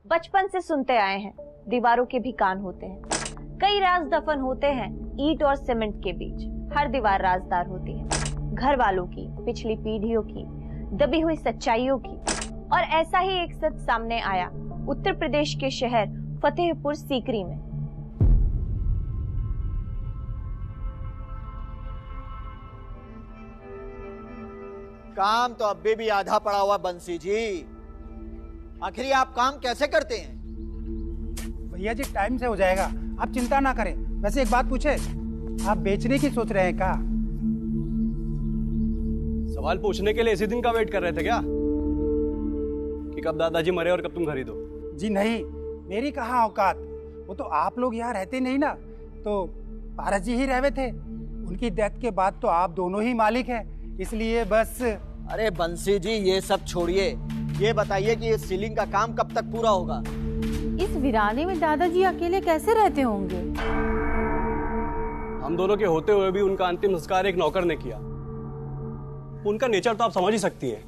बचपन से सुनते आए हैं, दीवारों के भी कान होते हैं। कई राज दफन होते हैं ईंट और सीमेंट के बीच। हर दीवार राजदार होती है, घर वालों की, पिछली पीढ़ियों की, दबी हुई सच्चाइयों की। और ऐसा ही एक सच सामने आया उत्तर प्रदेश के शहर फतेहपुर सीकरी में। काम तो अब भी आधा पड़ा हुआ बंसी जी। आखिर आप काम कैसे करते हैं? भैया जी टाइम से हो जाएगा, आप चिंता ना करें। वैसे एक बात पूछे, आप बेचने की सोच रहे हैं क्या? सवाल पूछने के लिए इसी दिन का वेट कर रहे थे क्या कि कब दादाजी मरे और कब तुम खरीदो? जी नहीं, मेरी कहाँ औकात। वो तो आप लोग यहाँ रहते नहीं ना, तो पारस जी ही रहते थे। उनकी डेथ के बाद तो आप दोनों ही मालिक हैं, इसलिए बस। अरे बंसी जी ये सब छोड़िए, ये बताइए कि इस सीलिंग का काम कब तक पूरा होगा? इस वीराने में दादाजी अकेले कैसे रहते होंगे? हम दोनों के होते हुए भी उनका अंतिम संस्कार एक नौकर ने किया। उनका नेचर तो आप समझ ही सकती हैं।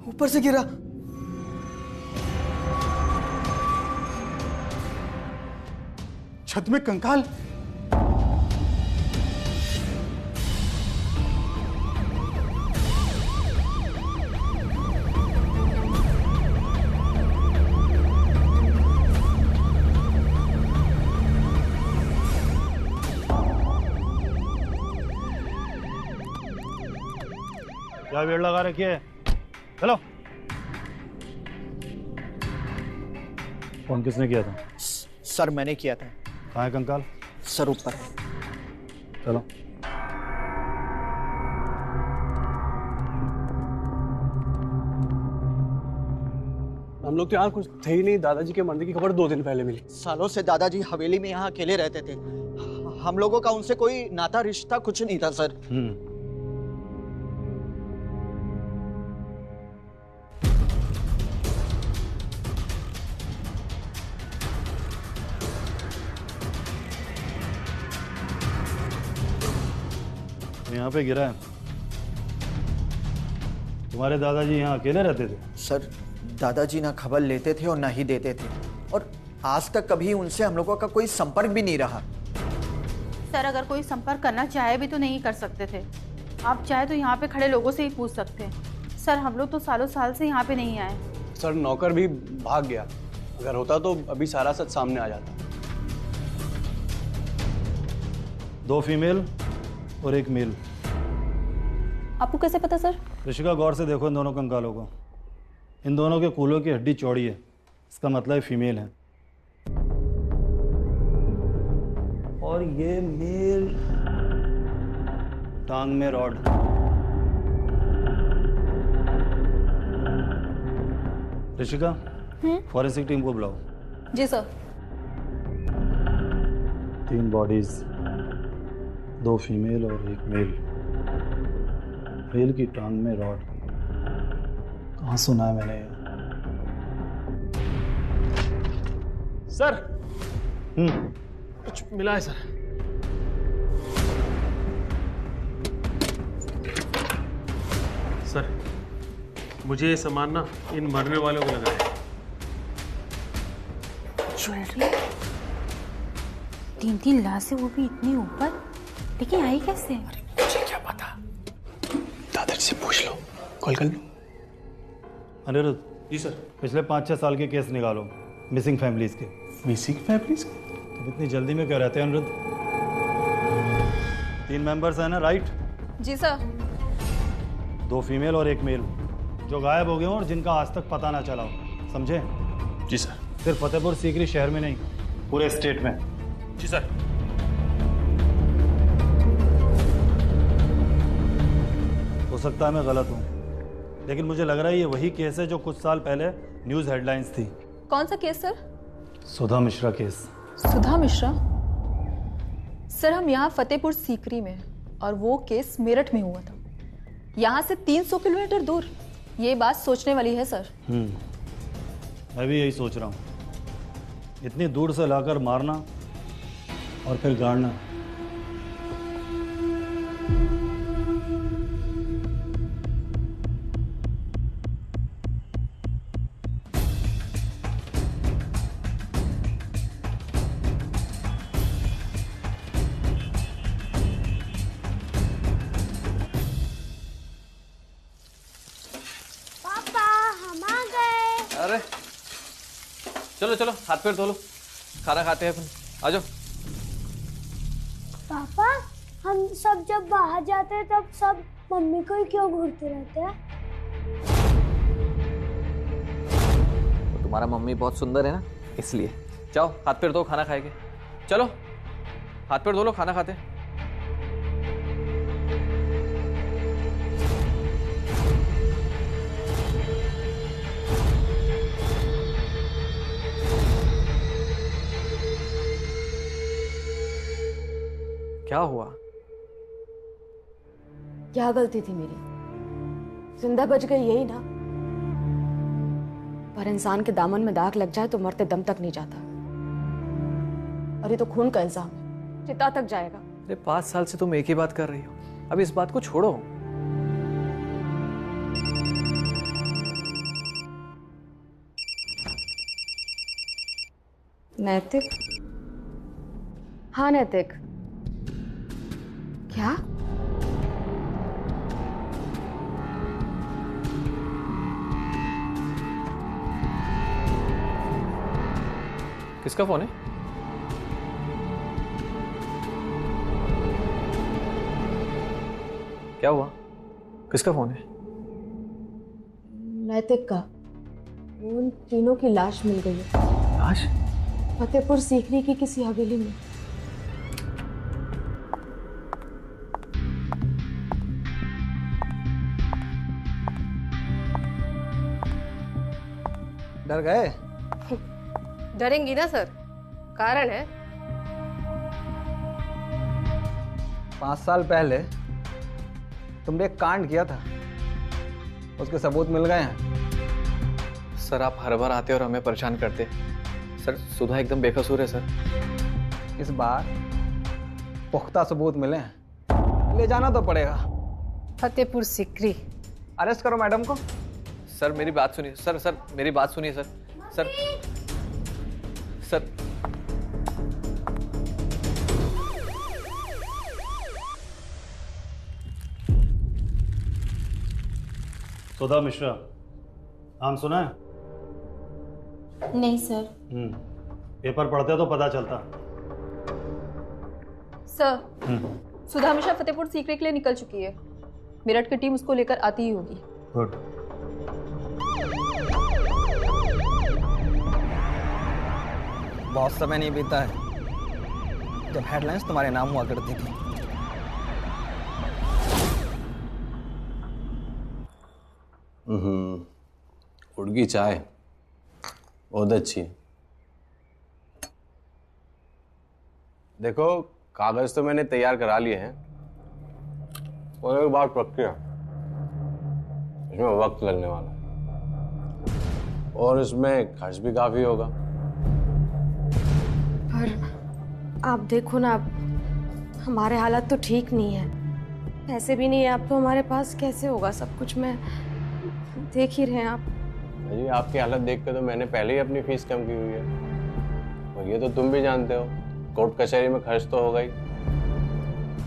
ऊपर से गिरा। छत में कंकाल। क्या भीड़ लगा रखी है? चलो। फोन किसने किया था? सर मैंने किया था। कहाँ है कंकाल? सर ऊपर। चलो। हम लोग तो यहाँ कुछ थे ही नहीं। दादाजी के मरने की खबर 2 दिन पहले मिली। सालों से दादाजी हवेली में यहाँ अकेले रहते थे। हम लोगों का उनसे कोई नाता रिश्ता कुछ नहीं था सर। यहाँ पे गिरा है। तुम्हारे दादाजी यहाँ अकेले रहते थे? सर दादाजी ना खबर लेते थे और ना ही देते थे, और आज तक कभी उनसे हम लोगों का कोई संपर्क भी नहीं रहा। सर अगर कोई संपर्क करना चाहे भी तो नहीं कर सकते थे। आप चाहे तो यहाँ पे खड़े लोगों से ही पूछ सकते हैं। सर हम लोग तो सालों साल से यहाँ पे नहीं आए। सर नौकर भी भाग गया। अगर होता तो अभी सारा सच सामने आ जाता। 2 फीमेल और 1 मेल। आपको कैसे पता सर? ऋषिका गौर से देखो इन दोनों कंकालों को। इन दोनों के कूलों की हड्डी चौड़ी है, इसका मतलब फीमेल है। और ये मेल टांग में रॉड। ऋषिका फॉरेंसिक टीम को बुलाओ। जी सर। 3 बॉडीज, 2 फीमेल और 1 मेल। मेल की टांग में रॉड। कहाँ सुना है मैंने ये? सर कुछ मिला है सर। सर मुझे ये सामान ना इन मरने वालों को लगा है। ज्वेलरी, 3 लाशें, वो भी इतनी ऊपर, लेकिन आई कैसे? मुझे क्या पता, दादाजी से पूछ लो, कॉल कर लो। अनिरुद्ध जी सर। पिछले 5-6 साल के केस निकालो मिसिंग फैमिलीज के। Missing families? तो इतनी जल्दी में क्यों रहते हैं अनिरुद्ध? 3 मेंबर्स हैं ना, राइट? जी सर। 2 फीमेल और 1 मेल जो गायब हो गए हों और जिनका आज तक पता ना चला हो, समझे? जी सर। सिर्फ फतेहपुर सीकरी शहर में नहीं, पूरे स्टेट में। जी सर। हो सकता है मैं गलत हूँ, लेकिन मुझे लग रहा है ये वही केस है जो कुछ साल पहले न्यूज़ हेडलाइंस थी। कौन सा केस सर? सुधा मिश्रा केस। सुधा मिश्रा? सर हम यहाँ फतेहपुर सीकरी में हैं और वो केस मेरठ में हुआ था, यहाँ से 300 किलोमीटर दूर। ये बात सोचने वाली है सर। मैं भी यही सोच रहा हूँ, इतनी दूर से लाकर मारना और फिर गाड़ना। अरे चलो चलो हाथ पैर धो लो, खाना खाते हैं अपन। आ जाओ। पापा हम सब जब बाहर जाते हैं तब सब मम्मी को ही क्यों घूरते रहते हैं? तो तुम्हारा मम्मी बहुत सुंदर है ना, इसलिए। जाओ हाथ पैर धो, खाना खाएंगे। चलो हाथ पैर धो लो, खाना खाते हैं। क्या हुआ? क्या गलती थी मेरी? जिंदा बच गई यही ना, पर इंसान के दामन में दाग लग जाए तो मरते दम तक नहीं जाता। और ये तो खून का इल्जाम है, चिता तक जाएगा। अरे 5 साल से तुम एक ही बात कर रही हो, अब इस बात को छोड़ो। नैतिक? हाँ नैतिक। क्या? किसका फोन है? क्या हुआ? किसका फोन है? नैतिक का। उन तीनों की लाश मिल गई है। लाश? फतेहपुर सीकरी की किसी हवेली में। डर गए? डरेंगी ना सर, कारण है। 5 साल पहले तुमने एक कांड किया था, उसके सबूत मिल गए हैं। सर आप हर बार आते और हमें परेशान करते। सर सुधा एकदम बेकसूर है सर। इस बार पुख्ता सबूत मिले हैं, ले जाना तो पड़ेगा। फतेहपुर सीकरी। अरेस्ट करो मैडम को। सर मेरी बात सुनिए। सर मेरी बात सुनिए सर। सर सुधा मिश्रा नाम सुना है? नहीं सर। पेपर पढ़ते तो पता चलता। सर सुधा मिश्रा फतेहपुर सीकरी के लिए निकल चुकी है, मेरठ की टीम उसको लेकर आती ही होगी। गुड। बहुत समय नहीं बीता है जब हेडलाइंस तुम्हारे नाम हुआ करती थी। उड़गी चाय बहुत अच्छी है। देखो कागज तो मैंने तैयार करा लिए हैं, और एक बात पक्की है, इसमें वक्त लगने वाला है और इसमें खर्च भी काफी होगा। पर आप देखो ना, हमारे हालात तो ठीक नहीं है, पैसे भी नहीं है। आप तो हमारे पास कैसे होगा सब कुछ? मैं देख ही रहे हैं आप। जी आपकी हालत देख के तो मैंने पहले ही अपनी फीस कम की हुई है, और ये तो तुम भी जानते हो, कोर्ट कचहरी में खर्च तो होगा ही।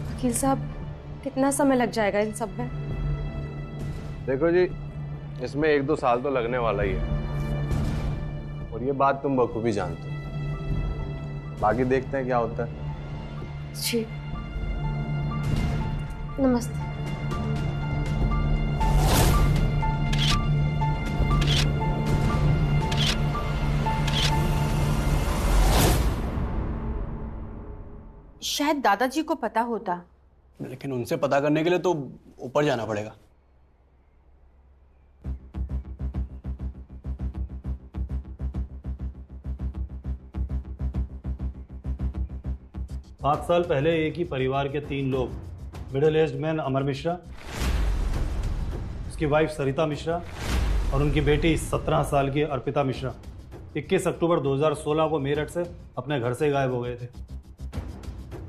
वकील साहब कितना समय लग जाएगा इन सब में? देखो जी, इसमें 1-2 साल तो लगने वाला ही है, और ये बात तुम बखूबी जानते हो। बाकी देखते हैं क्या होता है। जी नमस्ते। शायद दादाजी को पता होता। लेकिन उनसे पता करने के लिए तो ऊपर जाना पड़ेगा। पाँच साल पहले एक ही परिवार के 3 लोग, मिडिल एज्ड मैन अमर मिश्रा, उसकी वाइफ सरिता मिश्रा और उनकी बेटी 17 साल की अर्पिता मिश्रा 21 अक्टूबर 2016 को मेरठ से अपने घर से गायब हो गए थे।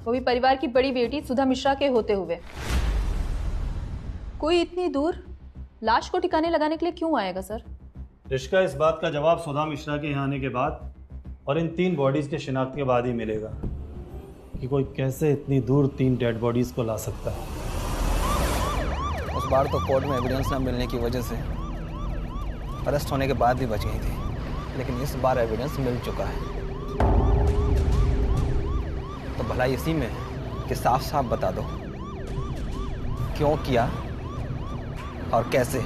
वो भी परिवार की बड़ी बेटी सुधा मिश्रा के होते हुए। कोई इतनी दूर लाश को ठिकाने लगाने के लिए क्यों आएगा सर? रिश्का इस बात का जवाब सुधा मिश्रा के यहाँ आने के बाद और इन 3 बॉडीज के शिनाख्त के बाद ही मिलेगा कि कोई कैसे इतनी दूर 3 डेड बॉडीज को ला सकता है। उस बार तो कोर्ट में एविडेंस न मिलने की वजह से अरेस्ट होने के बाद भी बच गई थी, लेकिन इस बार एविडेंस मिल चुका है। तो भला इसी में है कि साफ साफ बता दो क्यों किया और कैसे।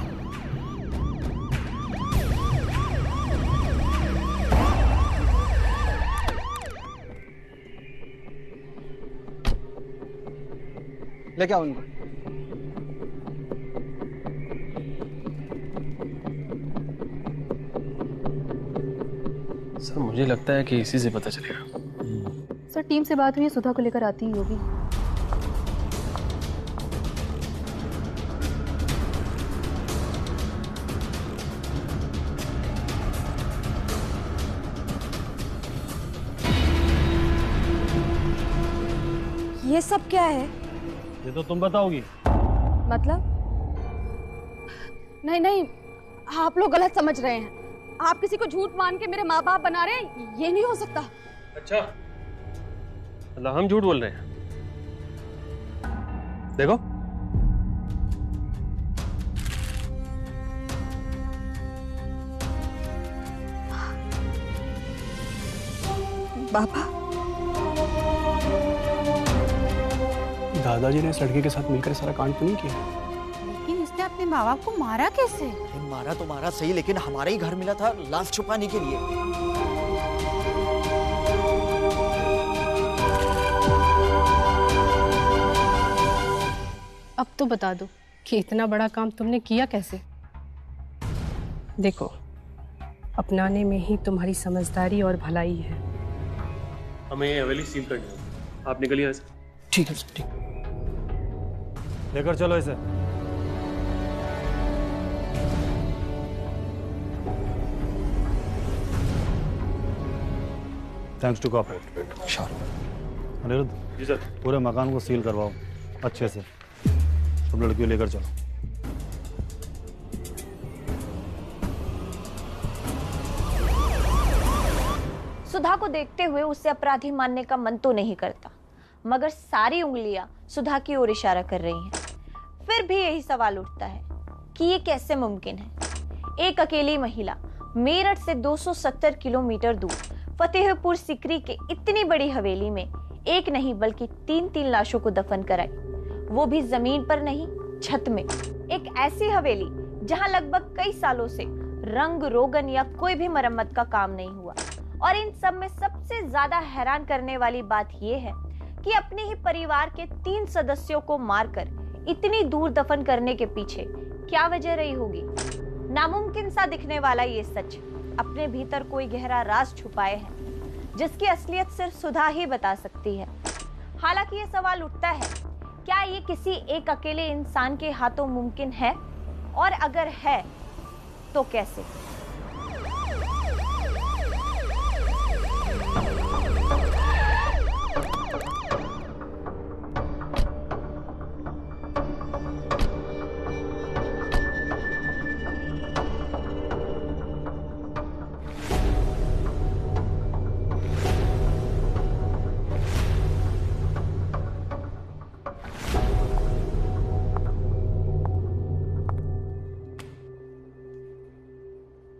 लेके आओ उनको। सर मुझे लगता है कि इसी से पता चलेगा। सर टीम से बात हुई है, सुधा को लेकर आती ही होगी। ये सब क्या है? ये तो तुम बताओगी। मतलब? नहीं नहीं, आप लोग गलत समझ रहे हैं। आप किसी को झूठ मान के मेरे माँ बाप बना रहे हैं, ये नहीं हो सकता। अच्छा, मतलब हम झूठ बोल रहे हैं? देखो बाबा, दादाजी ने इस लड़के के साथ मिलकर सारा कांड तो नहीं किया? लेकिन इसने अपने माँ बाप को मारा कैसे? मारा तो मारा सही, लेकिन हमारा ही घर मिला था लाश छुपाने के लिए। अब तो बता दो कि इतना बड़ा काम तुमने किया कैसे? देखो, अपनाने में ही तुम्हारी समझदारी और भलाई है। हमें ये हवेली सील करनी है। आप निकलिए यहाँ से। ठीक है सर, ठीक। लेकर चलो इसे। Thanks to corporate. Sure. Aniruddh ji sir. पूरे मकान को सील करवाओ अच्छे से। सब लड़कियों लेकर चलो। सुधा को देखते हुए उसे अपराधी मानने का मन तो नहीं करता, मगर सारी उंगलियां सुधा की ओर इशारा कर रही हैं। फिर भी यही सवाल उठता है कि ये कैसे मुमकिन है। एक अकेली महिला मेरठ से 270 किलोमीटर दूर फतेहपुर सिकरी के इतनी बड़ी हवेली में एक नहीं बल्कि 3 लाशों को दफन कराई, वो भी जमीन पर नहीं, छत में। एक ऐसी हवेली जहां लगभग कई सालों से रंग रोगन या कोई भी मरम्मत का काम नहीं हुआ। और इन सब में सबसे ज्यादा हैरान करने वाली बात यह है कि अपने ही परिवार के 3 सदस्यों को मारकर इतनी दूर दफन करने के पीछे क्या वजह रही होगी। नामुमकिन सा दिखने वाला ये सच अपने भीतर कोई गहरा राज छुपाए है, जिसकी असलियत सिर्फ सुधा ही बता सकती है। हालांकि ये सवाल उठता है, क्या ये किसी एक अकेले इंसान के हाथों मुमकिन है, और अगर है तो कैसे?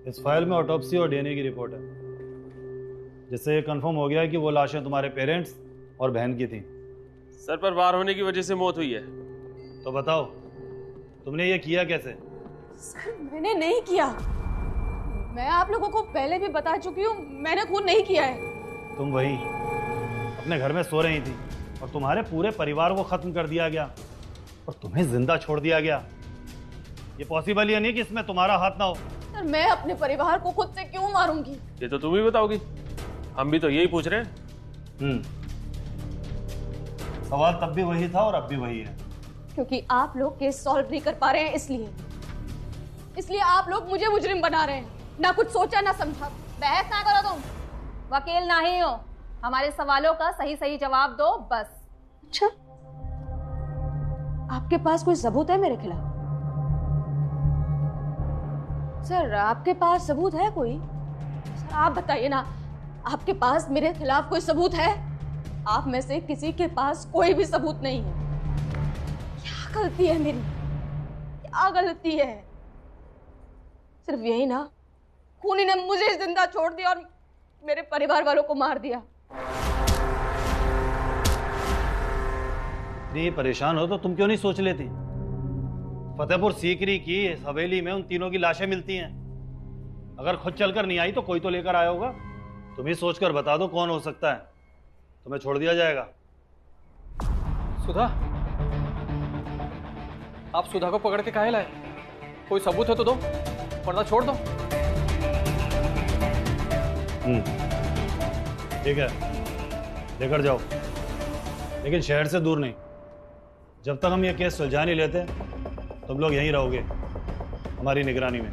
इस फाइल में ऑटोप्सी और डीएनए की रिपोर्ट है, जिससे ये कंफर्म हो गया है कि वो लाशें तुम्हारे पेरेंट्स और बहन की थी। सर पर वार होने की वजह से मौत हुई है। तो बताओ, तुमने ये किया कैसे? सर मैंने नहीं किया। मैं आप लोगों को पहले भी बता चुकी हूँ, मैंने खून नहीं किया है। तुम वही अपने घर में सो रही थी और तुम्हारे पूरे परिवार को खत्म कर दिया गया और तुम्हें जिंदा छोड़ दिया गया। ये पॉसिबल ही नहीं कि इसमें तुम्हारा हाथ ना हो। सर मैं अपने परिवार को खुद से क्यों मारूंगी? ये तो तुम ही बताओगी, हम भी तो यही पूछ रहे हैं। सवाल तब भी वही था और अब भी वही है। क्योंकि आप लोग केस सॉल्व नहीं कर पा रहे हैं, इसलिए आप लोग मुझे मुजरिम बना रहे हैं। ना कुछ सोचा ना समझा। बहस ना करो, तुम वकील नहीं हो, हमारे सवालों का सही सही जवाब दो बस। अच्छा, आपके पास कोई सबूत है मेरे खिलाफ? सर आपके पास सबूत है कोई? सर आप बताइए ना, आपके पास मेरे खिलाफ कोई सबूत है? आप में से किसी के पास कोई भी सबूत नहीं है। क्या गलती है मेरी? क्या गलती है? सिर्फ यही ना, खूनी ने मुझे जिंदा छोड़ दिया और मेरे परिवार वालों को मार दिया। इतनी परेशान हो तो तुम क्यों नहीं सोच लेती? फतेहपुर सीकरी की हवेली में उन तीनों की लाशें मिलती हैं। अगर खुद चलकर नहीं आई तो कोई तो लेकर आया होगा। तुम ही सोचकर बता दो कौन हो सकता है, तुम्हें छोड़ दिया जाएगा। सुधा, आप सुधा को पकड़ के काहे लाए? कोई सबूत है तो दो, वरना छोड़ दो। ठीक है, लेकर जाओ, लेकिन शहर से दूर नहीं। जब तक हम ये केस सुलझा नहीं लेते तुम लोग यहीं रहोगे हमारी निगरानी में।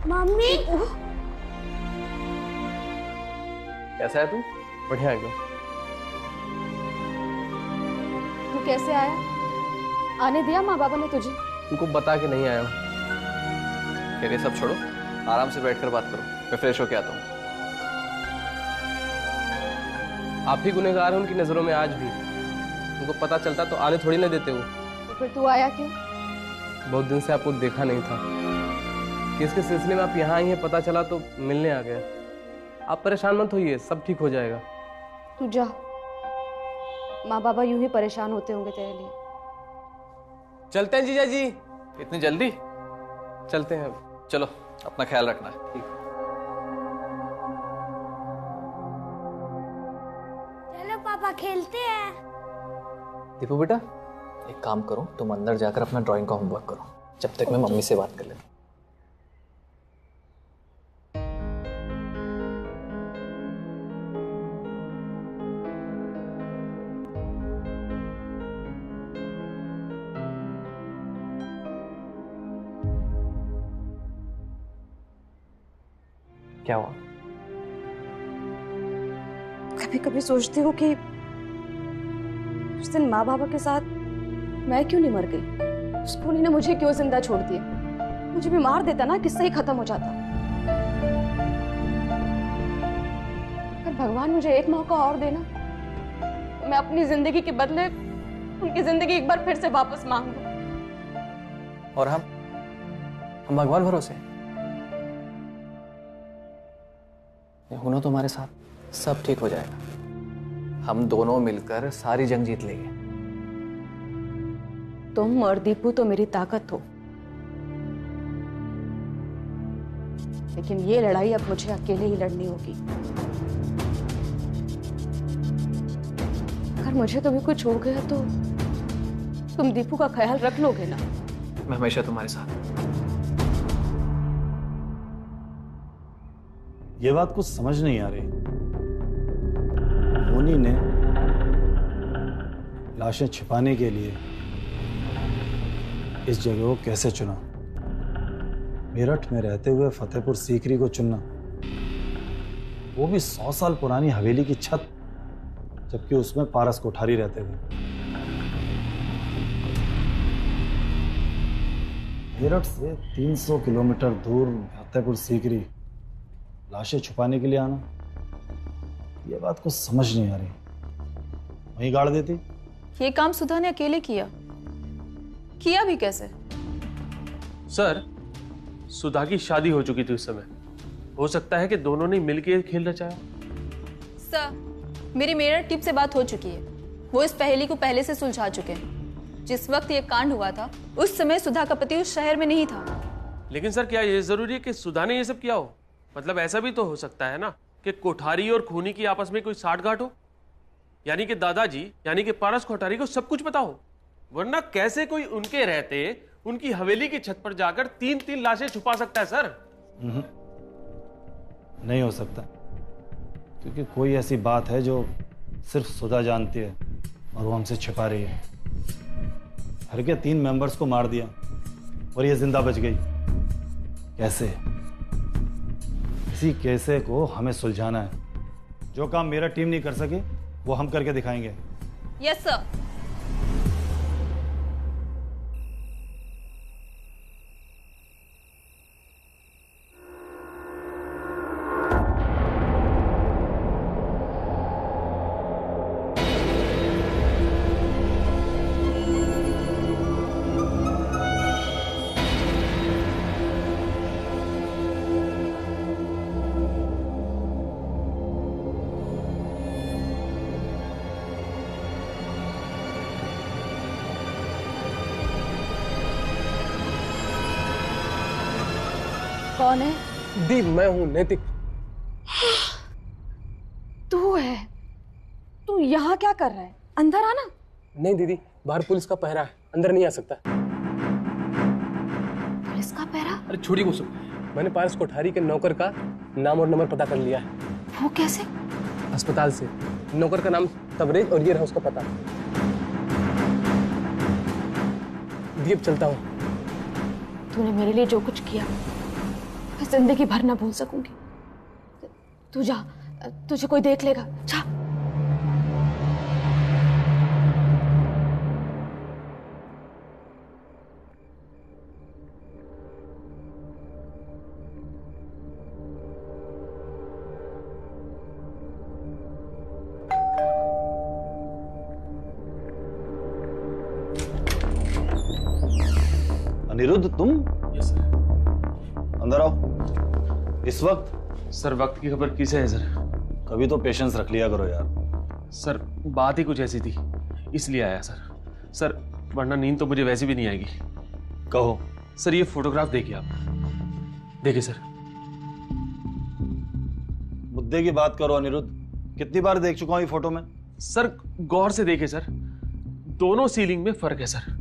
मम्मी कैसा है तू? बढ़िया एकदम। तू कैसे आया? आने दिया माँ बाबा ने तुझे? तुमको बता के नहीं आया हूँ। फिर ये सब छोड़ो, आराम से बैठकर बात करो, मैं फ्रेश होके आता हूँ। आप ही गुनहगार हैं उनकी नजरों में आज भी। उनको पता चलता तो आने थोड़ी ना देते वो। तो फिर तू आया क्यों? बहुत दिन से आपको देखा नहीं था। केस के सिलसिले में आप यहाँ आई हैं, पता चला तो मिलने आ गया। आप परेशान मत होइए, सब ठीक हो जाएगा। तू जा, माँ बाबा यूं ही परेशान होते होंगे तेरे लिए। चलते हैं जीजा जी। इतनी जल्दी? चलते हैं। चलो, अपना ख्याल रखना। चलो पापा खेलते हैं। दीपू बेटा, एक काम करो, तुम अंदर जाकर अपना ड्राइंग का होमवर्क करो, जब तक मैं मम्मी से बात कर लेता हूँ। क्या हुआ? कभी कभी सोचती हूँ कि उस दिन माँ बाबा के साथ मैं क्यों नहीं मर गई। उस खूनी ने मुझे क्यों जिंदा छोड़ दिया? मुझे भी मार देता ना, किस्सा ही खत्म हो जाता। अगर भगवान मुझे एक मौका और देना तो मैं अपनी जिंदगी के बदले उनकी जिंदगी एक बार फिर से वापस मांग लूं। और हम भगवान भरोसे हुनो तुम्हारे साथ, सब ठीक हो जाएगा। हम दोनों मिलकर सारी जंग जीत लेंगे। तुम और दीपू तो मेरी ताकत हो, लेकिन ये लड़ाई अब मुझे अकेले ही लड़नी होगी। अगर मुझे कभी कुछ हो गया तो तुम दीपू का ख्याल रख लोगे ना? मैं हमेशा तुम्हारे साथ। ये बात कुछ समझ नहीं आ रही। खूनी ने लाशें छिपाने के लिए इस जगह को कैसे चुना? मेरठ में रहते हुए फतेहपुर सीकरी को चुनना, वो भी 100 साल पुरानी हवेली की छत, जबकि उसमें पारस कोठारी रहते थे। मेरठ से 300 किलोमीटर दूर फतेहपुर सीकरी लाशें छुपाने के लिए आना, ये बात कुछ समझ नहीं आ रही। वहीं गाड़ देती। ये काम सुधा ने अकेले किया भी कैसे? सर, सुधा की शादी हो चुकी थी उस समय। हो सकता है कि दोनों ने मिलकर खेल रचाया। सर, मेरी मेरठ टीम से बात हो चुकी है। वो इस पहेली को पहले से सुलझा चुके हैं। जिस वक्त ये कांड हुआ था उस समय सुधा का पति उस शहर में नहीं था। लेकिन सर क्या ये जरूरी है कि सुधा ने ये सब किया हो? मतलब ऐसा भी तो हो सकता है ना कि कोठारी और खूनी की आपस में कोई साठगांठ हो, यानी कि दादाजी यानी कि पारस कोठारी को सब कुछ पता हो, वरना कैसे कोई उनके रहते उनकी हवेली की छत पर जाकर 3-3 लाशें छुपा सकता है सर? नहीं हो सकता, क्योंकि कोई ऐसी बात है जो सिर्फ सुधा जानती है और वो हमसे छिपा रही है। घर के 3 मेंबर्स को मार दिया और ये जिंदा बच गई, कैसे? इसी कैसे को हमें सुलझाना है। जो काम मेरा टीम नहीं कर सके वो हम करके दिखाएंगे। Yes sir. कौन है? दी, मैं हूं नैतिक। तू है? तू यहाँ क्या कर रहा है? अंदर आना। नहीं दीदी, बाहर पुलिस का पहरा है, अंदर नहीं आ सकता। पुलिस का पहरा? अरे छोड़िए वो सब, मैंने पारस कोठारी के नौकर का नाम और नंबर पता कर लिया है। वो कैसे? अस्पताल से। नौकर का नाम तबरेज और ये रहा उसका पता। दी अब चलता हूँ। तूने मेरे लिए जो कुछ किया मैं जिंदगी भर ना भूल सकूंगी। तू जा, तुझे कोई देख लेगा। जा। अनिरुद्ध, तुम? Yes sir. अंदर आओ। इस वक्त? सर वक्त की खबर किसे है सर? कभी तो पेशेंस रख लिया करो यार। सर बात ही कुछ ऐसी थी, इसलिए आया सर। सर वरना नींद तो मुझे वैसे भी नहीं आएगी। कहो। सर ये फोटोग्राफ देखिए आप, देखिए सर। मुद्दे की बात करो अनिरुद्ध, कितनी बार देख चुका हूं ये फोटो में। सर गौर से देखिए सर, दोनों सीलिंग में फर्क है सर।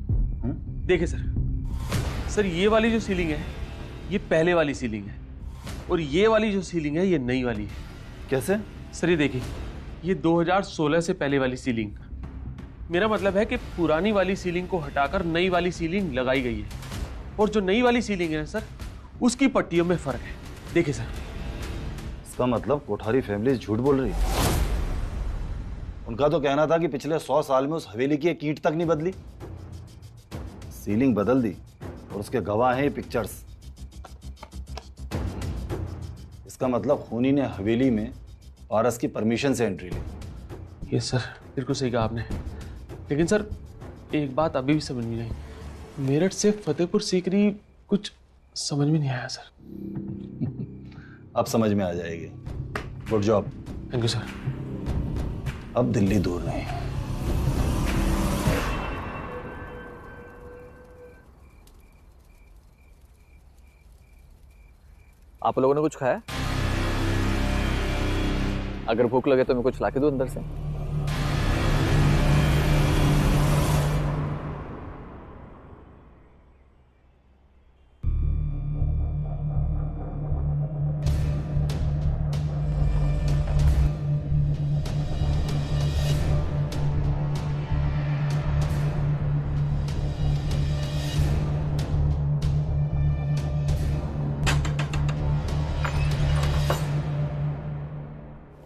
देखिए सर, सर ये वाली जो सीलिंग है ये पहले वाली सीलिंग है और ये वाली जो सीलिंग है ये नई वाली है। कैसे? सर ये देखिए, ये 2016 से पहले वाली सीलिंग, मेरा मतलब है कि पुरानी वाली सीलिंग को हटाकर नई वाली सीलिंग लगाई गई है और जो नई वाली सीलिंग है सर उसकी पट्टियों में फर्क है। देखिए सर। इसका मतलब कोठारी फैमिली झूठ बोल रही है। उनका तो कहना था कि पिछले 100 साल में उस हवेली की एक ईंट तक नहीं बदली। सीलिंग बदल दी और उसके गवाह हैं ये पिक्चर्स। इसका मतलब खूनी ने हवेली में पारस की परमिशन से एंट्री ली। यस सर, बिल्कुल सही कहा आपने। लेकिन सर एक बात अभी भी समझ में नहीं, मेरठ से फतेहपुर सीकरी कुछ समझ में नहीं आया सर। अब समझ में आ जाएगी। Good job. Thank you sir. अब दिल्ली दूर नहीं। आप लोगों ने कुछ खाया? अगर भूख लगे तो मैं कुछ लाके दूं अंदर से।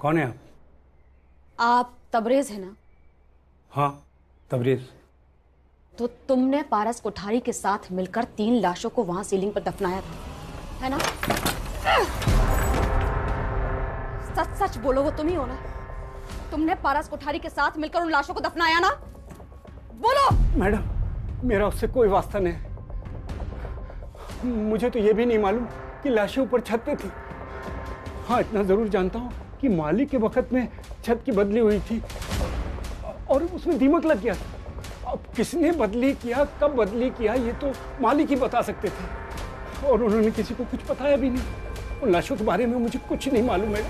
कौन है आप? आप तबरेज है ना? हाँ तबरेज। तो तुमने पारस कोठारी के साथ मिलकर 3 लाशों को वहां सीलिंग पर दफनाया था, है ना? सच सच बोलो, वो तुम ही हो ना? तुमने पारस कोठारी के साथ मिलकर उन लाशों को दफनाया ना? बोलो। मैडम मेरा उससे कोई वास्ता नहीं। मुझे तो ये भी नहीं मालूम कि लाशें ऊपर छत पे थी। हाँ इतना जरूर जानता हूँ कि मालिक के वक्त में छत की बदली हुई थी और उसमें दीमक लग गया था। अब किसने बदली किया, कब बदली किया, ये तो मालिक ही बता सकते थे। और उन्होंने किसी को कुछ बताया भी नहीं। उन लाशों के बारे में मुझे कुछ नहीं मालूम है।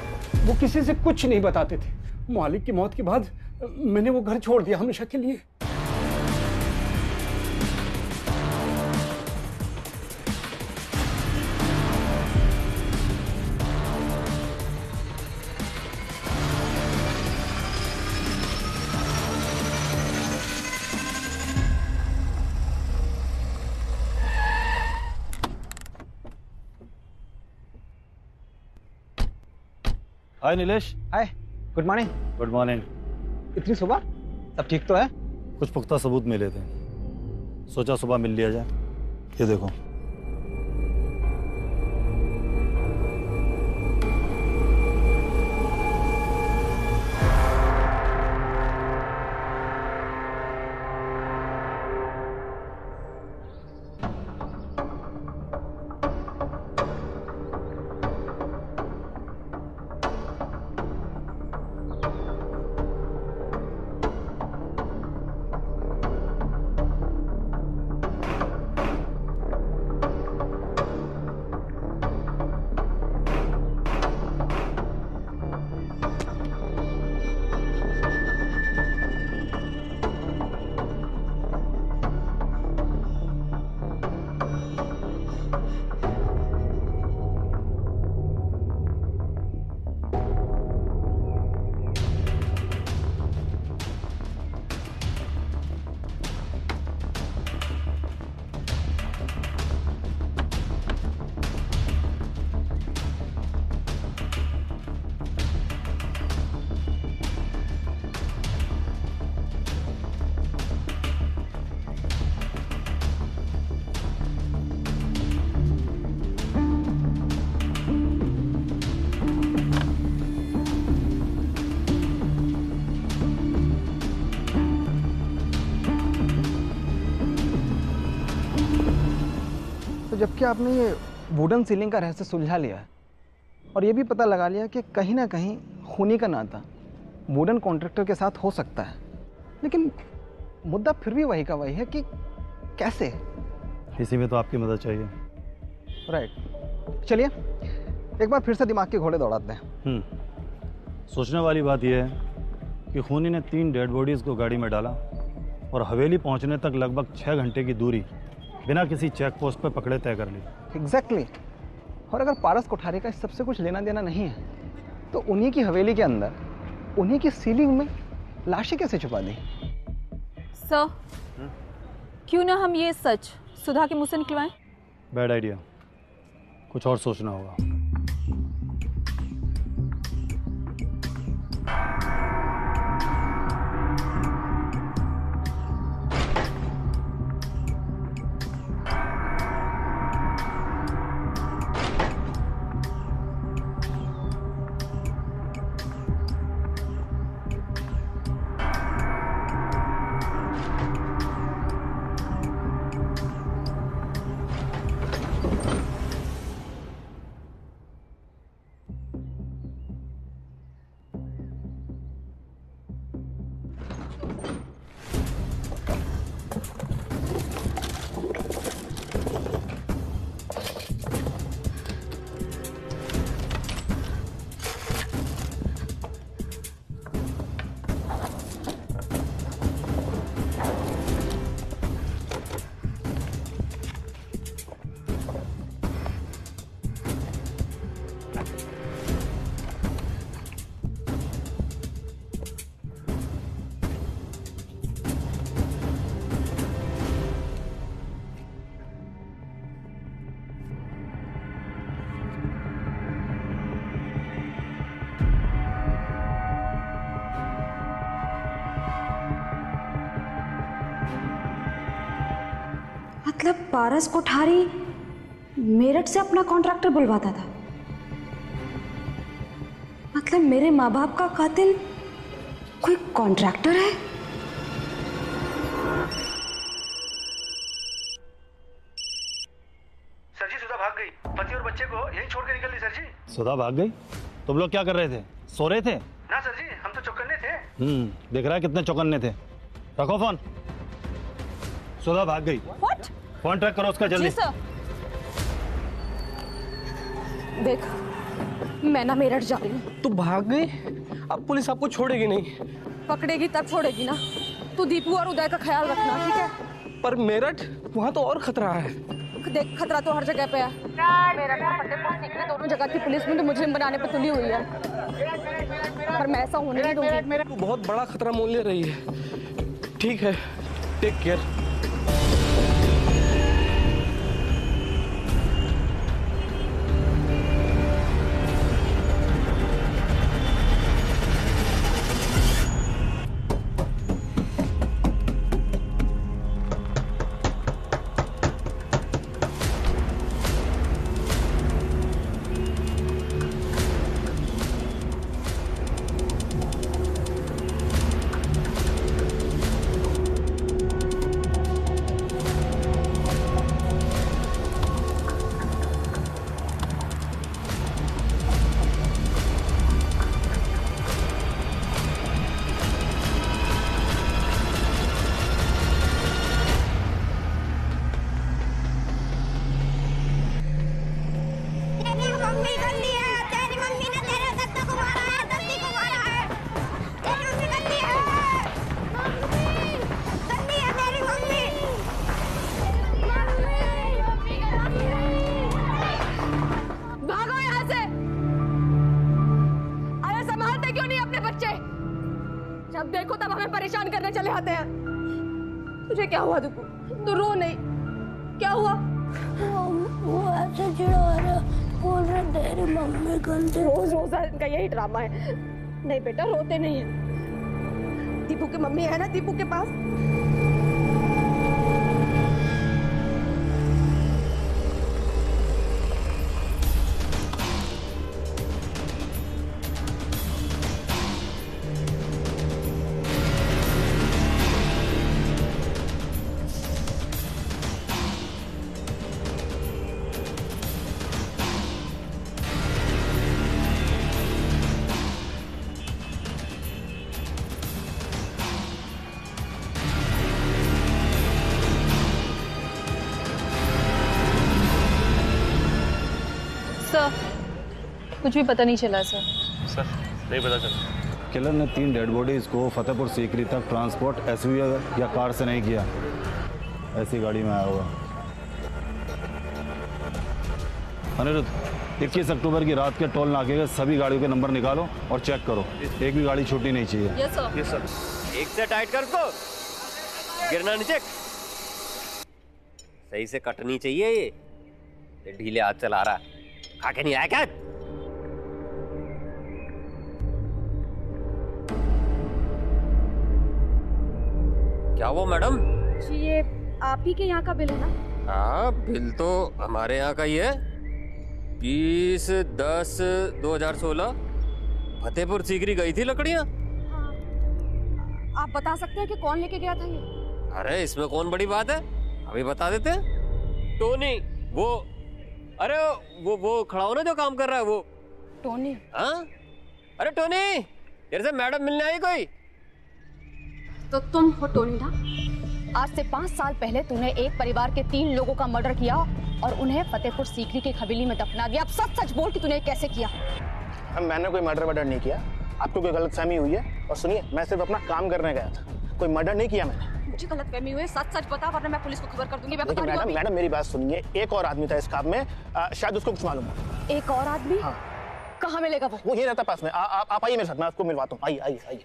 वो किसी से कुछ नहीं बताते थे। मालिक की मौत के बाद मैंने वो घर छोड़ दिया हमेशा के लिए। हाय नीलेश। हाय, गुड मॉर्निंग। Good morning. इतनी सुबह? सब ठीक तो है? कुछ पुख्ता सबूत मिले थे, सोचा सुबह मिल लिया जाए। ये देखो। जबकि आपने ये वुडन सीलिंग का रहस्य सुलझा लिया है और ये भी पता लगा लिया कि कहीं ना कहीं खूनी का नाता वुडन कॉन्ट्रैक्टर के साथ हो सकता है, लेकिन मुद्दा फिर भी वही का वही है कि कैसे। इसी में तो आपकी मदद चाहिए। राइट, चलिए एक बार फिर से दिमाग के घोड़े दौड़ाते हैं। सोचने वाली बात यह है कि खूनी ने 3 डेड बॉडीज को गाड़ी में डाला और हवेली पहुंचने तक लगभग 6 घंटे की दूरी बिना किसी चेक पोस्ट पर पकड़े तय कर ली। एग्जैक्टली। और अगर पारस कोठारी का इस सबसे कुछ लेना देना नहीं है तो उन्हीं की हवेली के अंदर उन्हीं की सीलिंग में लाशें कैसे छुपा दी? सर, क्यों ना हम ये सच सुधा के मुंह से निकलवाएं? बैड आइडिया, कुछ और सोचना होगा। मतलब पारस कोठारी मेरठ से अपना कॉन्ट्रैक्टर बुलवाता था। मतलब मेरे माँ बाप का कातिल कोई कॉन्ट्रैक्टर है? सर जी, सुधा भाग गई। पति और बच्चे को यहीं छोड़ के निकल ली सर जी। सुधा भाग गई? तुम लोग क्या कर रहे थे? सो रहे थे? ना सर जी, हम तो चौकन्ने थे। दिख रहा है कितने चौकन्ने थे। रखो फोन। सुधा भाग गई। What? फोन ट्रैक करो उसका जल्दी। जी सर। देख, मैं ना मेरठ जा रही हूँ। तू भाग गई? अब पुलिस आपको छोड़ेगी नहीं। पकड़ेगी तब छोड़ेगी ना। तू दीपू और उदय का ख्याल रखना, ठीक है? पर मेरठ, वहाँ तो और खतरा है। देख, खतरा तो हर जगह पे है। मेरठ और फतेहपुर सीकरी दोनों जगह की पुलिस में तो मुजरिम बनाने पे तुली हुई है, पर मैं ऐसा होने नहीं दूंगी। तू बहुत बड़ा खतरा मोल ले रही है। ठीक है, टेक केयर। जब देखो तब हमें परेशान करने चले आते हैं। तुझे क्या हुआ दीपू? तू रो नहीं, क्या हुआ? वो ऐसे चिढ़ा रहा, बोल रहे तेरी मम्मी गंदी। रोज रोज इनका यही ड्रामा है। नहीं बेटा, रोते नहीं है। दीपू की मम्मी है ना दीपू के पास। सर, कुछ भी पता नहीं चला सर। सर, नहीं पता चला। किलर ने 3 डेड बॉडीज को फतेहपुर सीकरी तक ट्रांसपोर्ट एसयूवी या कार से नहीं किया, ऐसी गाड़ी में आया होगा। अनिरुद्ध, 21 अक्टूबर की रात के टोल नाके के सभी गाड़ियों के नंबर निकालो और चेक करो, एक भी गाड़ी छूटनी नहीं चाहिए। Yes sir. Yes sir. एक से टाइट कर को, गिरना नीचे। सही से कटनी चाहिए ये ढीले हाथ चला रहा है। खाके नहीं आया क्या? क्या हुआ मैडम? जी, ये आप ही के यहाँ का बिल है ना? हाँ, बिल तो हमारे यहाँ का ही है। 20/10/2016 फतेहपुर सीकरी गई थी लकड़ियाँ। आप बता सकते हैं कि कौन लेके गया था ये? अरे इसमें कौन बड़ी बात है, अभी बता देते हैं। टोनी, वो अरे वो खड़ा हो ना जो काम कर रहा है वो। टोनी? हाँ, अरे टोनी, तेरे से मैडम मिलने आई कोई? तो तुम हो टोनी ना? आज से 5 साल पहले तूने एक परिवार के 3 लोगों का मर्डर किया और उन्हें फतेहपुर सीकरी की हवेली में दफना दिया। अब सच सच बोल कि तूने कैसे किया? मैंने कोई मर्डर नहीं किया, आपको कोई गलतफहमी हुई है। और सुनिए, मैं सिर्फ अपना काम करने गया था, कोई मर्डर नहीं किया मैंने। मुझे गलतफहमी हुई है, सच सच बता वरना मैं पुलिस को खबर कर दूंगी। मैं बता रही हूं। मैडम मेरी बात सुनिए, एक और आदमी था इस काम में, शायद उसको कुछ मालूम हो। एक और आदमी? हाँ। कहाँ मिलेगा वो? वो ये रहता पास में। आप आइए मेरे साथ, मैं आपको मिलवाता हूँ। आइए आइए आइए।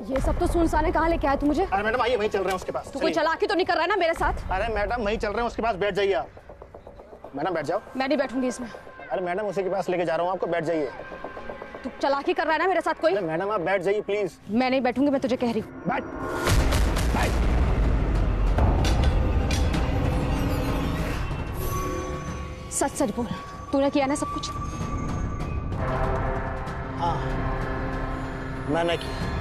ये सब तो सुनसाने कहाँ लेके आया तू मुझे? अरे मैडम आइए, वहीं चल रहे हैं उसके पास। तू कोई चालाकी तो नहीं कर रहा है ना मेरे साथ? अरे मैडम वहीं चल रहे हैं उसके पास, बैठ जाइए आप। मैडम बैठ जाओ। मैं नहीं बैठूंगी इसमें। अरे मैडम उसी के पास लेके जा रहा हूँ आपको, बैठ जाइए। तू चालाकी कर रहा है ना मेरे साथ कोई? मैडम आप बैठ जाइए प्लीज। मैं नहीं बैठूंगी, मैं तुझे कह रही हूँ। बैठ। सच सच बोल, तूने किया ना सब कुछ? हाँ, मैंने किया।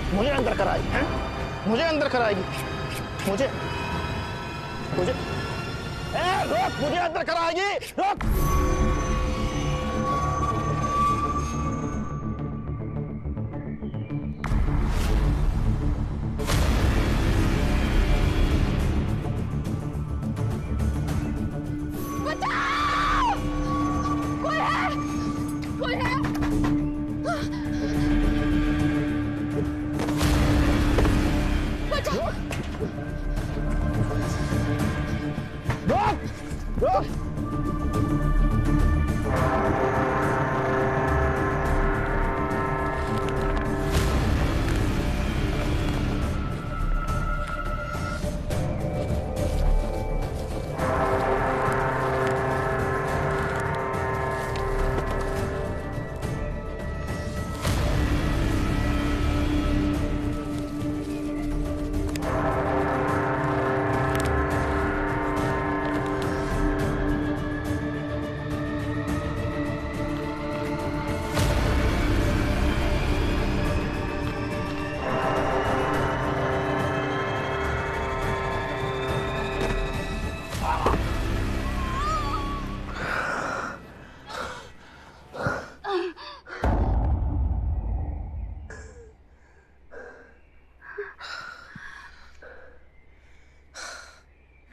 मुझे अंदर कराएगी हैं? मुझे अंदर कराएगी? मुझे रोक, मुझे अंदर कराएगी, रोक। कोई है? बचाओ!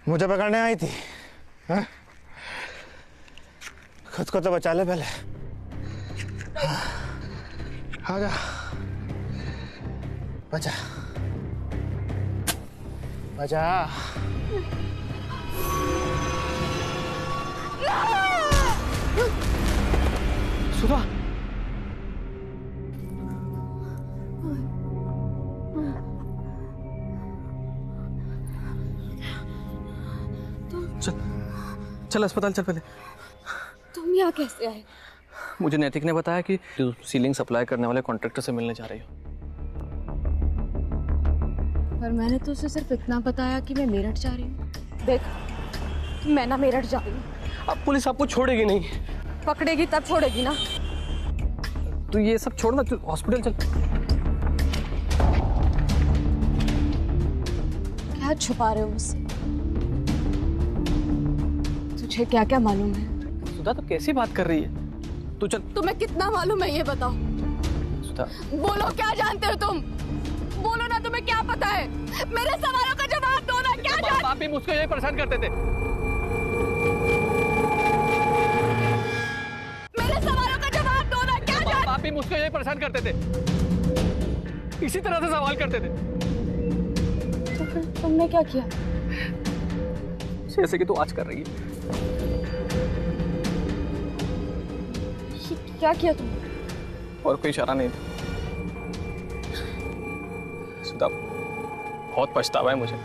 मुझे पकड़ने आई थी, हाँ? खुद को तो बचा ले पहले। आ जा, बचा बचा। सुधा, चल अस्पताल चल पहले। तुम यहाँ कैसे आए? मुझे नैतिक ने बताया कि तू सीलिंग सप्लाई करने वाले कॉन्ट्रैक्टर से मिलने जा रही हो। पर मैंने तो उसे सिर्फ इतना बताया कि मैं मेरठ जा रही हूँ। देख, मैं ना मेरठ जा रही हूँ। अब पुलिस आपको छोड़ेगी नहीं। पकड़ेगी तब छोड़ेगी ना। तू ये सब छोड़ ना, तू हॉस्पिटल चल। क्या छुपा रहे हो मुझसे? तुझे क्या क्या मालूम है? सुधा तो कैसी बात कर रही है? तू चल। तुम्हें कितना मालूम है ये बताओ। सुधा, बोलो क्या जानते हो तुम? बोलो ना, तुम्हें क्या पता है? मेरे सवालों का जवाब दो ना। क्या जानते? आप भी मुझको ये परेशान करते थे। मेरे सवालों का जवाब दो ना। क्या जानते? आप भी मुझको ये परेशान करते थे, इसी तरह से सवाल करते थे। तो फिर तुमने क्या किया? जैसे कि तू आज कर रही है। क्या किया तुमने? और कोई इशारा नहीं था। सुधा, बहुत पछतावा है मुझे।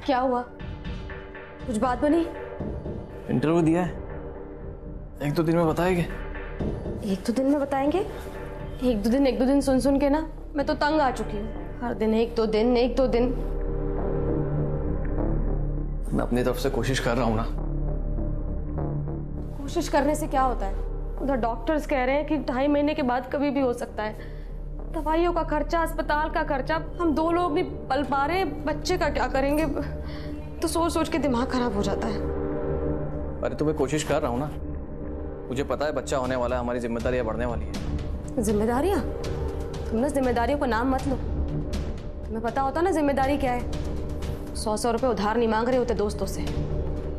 क्या हुआ? कुछ बात बनी? इंटरव्यू दिया है, 1-2 दिन में बताएंगे। 1-2 दिन में बताएंगे? 1-2 दिन सुन सुन के ना मैं तो तंग आ चुकी हूँ। हर दिन 1-2 दिन 1-2 दिन। मैं अपनी तरफ से कोशिश कर रहा हूँ ना। कोशिश करने से क्या होता है? उधर डॉक्टर्स कह रहे हैं कि 2.5 महीने के बाद कभी भी हो सकता है। दवाइयों का खर्चा, अस्पताल का खर्चा, हम 2 लोग नहीं पल पा रहे, बच्चे का क्या करेंगे? तो सोच सोच के दिमाग खराब हो जाता है। अरे तो मैं कोशिश कर रहा हूँ ना। मुझे पता है बच्चा होने वाला है, हमारी जिम्मेदारियां बढ़ने वाली है। जिम्मेदारियां? तुम ना जिम्मेदारियों को नाम मत लो। तुम्हें पता होता ना जिम्मेदारी क्या है? 100 रुपए उधार नहीं मांग रहे होते दोस्तों से।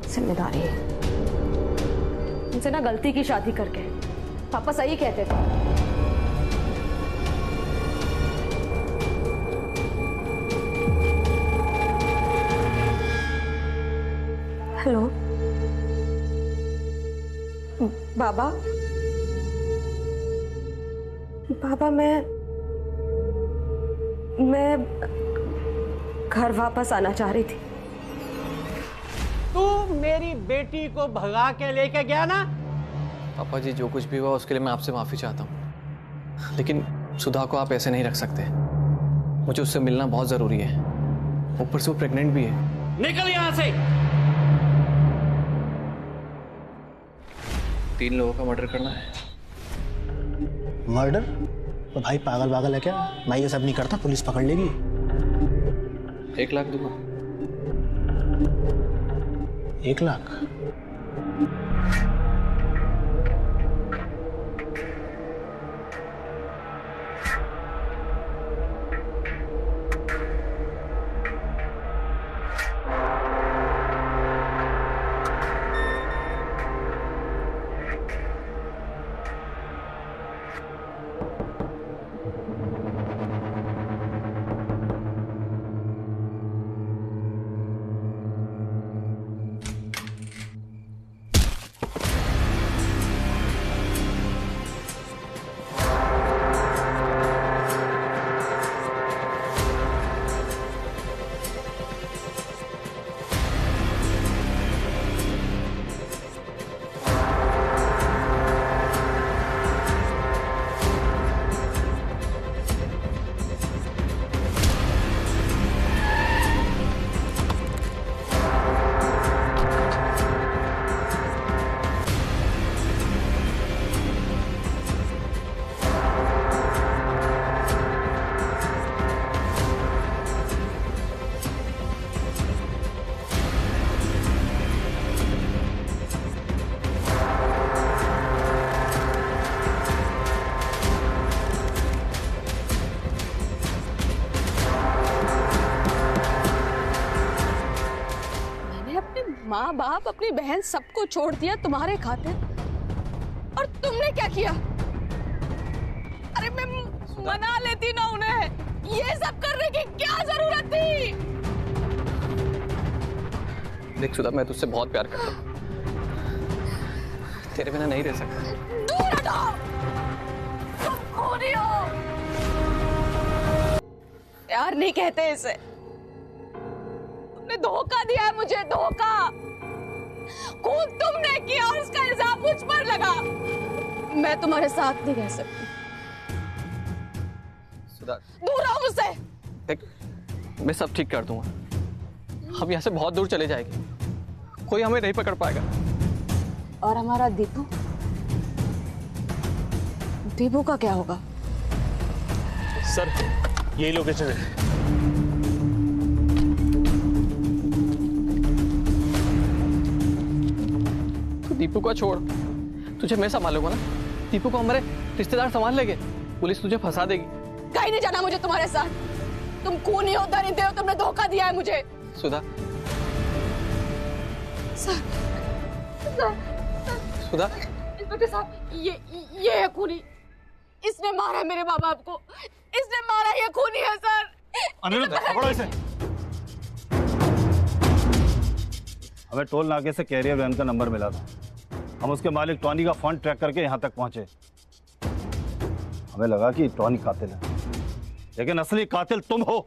जिम्मेदारी है उनसे ना गलती की शादी करके। पापा सही कहते थे। हेलो बाबा। पापा, मैं घर वापस आना चाह रही थी। तू मेरी बेटी को भगा के लेके गया ना? पापा जी, जो कुछ भी हुआ उसके लिए मैं आपसे माफी चाहता हूँ, लेकिन सुधा को आप ऐसे नहीं रख सकते। मुझे उससे मिलना बहुत जरूरी है। ऊपर से वो प्रेग्नेंट भी है। निकल यहाँ से। 3 लोगों का मर्डर करना है। मर्डर? तो भाई पागल है क्या? मैं ये सब नहीं करता, पुलिस पकड़ लेगी। 1 लाख दूंगा। 1 लाख? माँ बाप अपनी बहन सबको छोड़ दिया तुम्हारे खातिर, और तुमने क्या किया? अरे मैं मना लेती ना उन्हें, ये सब करने की क्या जरूरत थी? देख सुधा, मैं तुझसे बहुत प्यार करता हूँ, तेरे बिना नहीं रह सकता। दूर हटो, तुम खूनी हो। प्यार नहीं कहते इसे, तुमने धोखा दिया है मुझे, धोखा। खून तुमने किया और उसका इल्जाम मुझ पर लगा। मैं तुम्हारे साथ नहीं रह सकती। सुधा, दूर रहो मुझसे। देख, मैं सब ठीक कर दूंगा, हम यहाँ से बहुत दूर चले जाएंगे, कोई हमें नहीं पकड़ पाएगा। और हमारा दीपू, दीपू का क्या होगा? सर, यही लोकेशन है। तू दीपू को छोड़, तुझे मैं संभालूंगा ना। दीपू को हमारे रिश्तेदार संभाल लेंगे, पुलिस तुझे फंसा देगी। कहीं नहीं जाना मुझे तुम्हारे साथ। तुम खूनी हो, दरिद्र हो, तुमने धोखा दिया है मुझे। सुधा, सुधा, इंस्पेक्टर साहब, ये है खूनी। इसने मारा मेरे माँ बाप को, इसने मारा, ये खूनी है सर। अनिरुद्ध, पकड़ो इसे। हमें टोल नाके से कैरियर वैन का नंबर मिला था, हम उसके मालिक टॉनी का फोन ट्रैक करके यहाँ तक पहुंचे। हमें लगा कि टॉनी कातिल है, लेकिन असली कातिल तुम हो।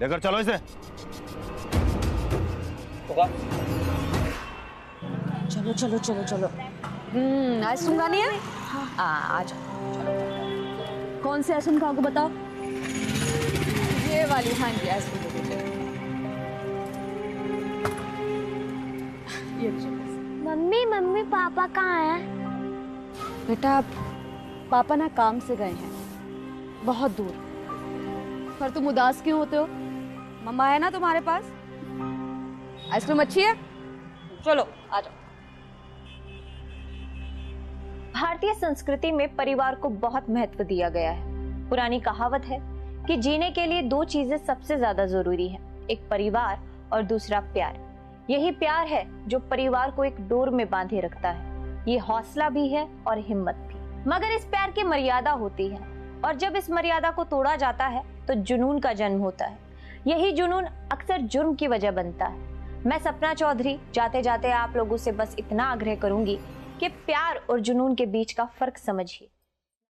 लेकर चलो इसे। चलो चलो चलो चलो। आइसक्रीम खानी है? आ जाओ। कौन सी आइसक्रीम खाओगे बताओ? ये वाली। हाँ जी, आइसक्रीम दे दीजिए। मम्मी मम्मी पापा कहाँ हैं? बेटा, पापा ना काम से गए हैं बहुत दूर। पर तुम उदास क्यों होते हो? मम्मा है ना तुम्हारे पास। आइसक्रीम अच्छी है? चलो आ जाओ। भारतीय संस्कृति में परिवार को बहुत महत्व दिया गया है। पुरानी कहावत है कि जीने के लिए दो चीजें सबसे ज्यादा जरूरी है, एक परिवार और दूसरा प्यार। यही प्यार है जो परिवार को एक डोर में बांधे रखता है। ये हौसला भी है और हिम्मत भी। मगर इस प्यार की मर्यादा होती है, और जब इस मर्यादा को तोड़ा जाता है तो जुनून का जन्म होता है। यही जुनून अक्सर जुर्म की वजह बनता है। मैं सपना चौधरी जाते जाते आप लोगों से बस इतना आग्रह करूंगी कि प्यार और जुनून के बीच का फर्क समझिए।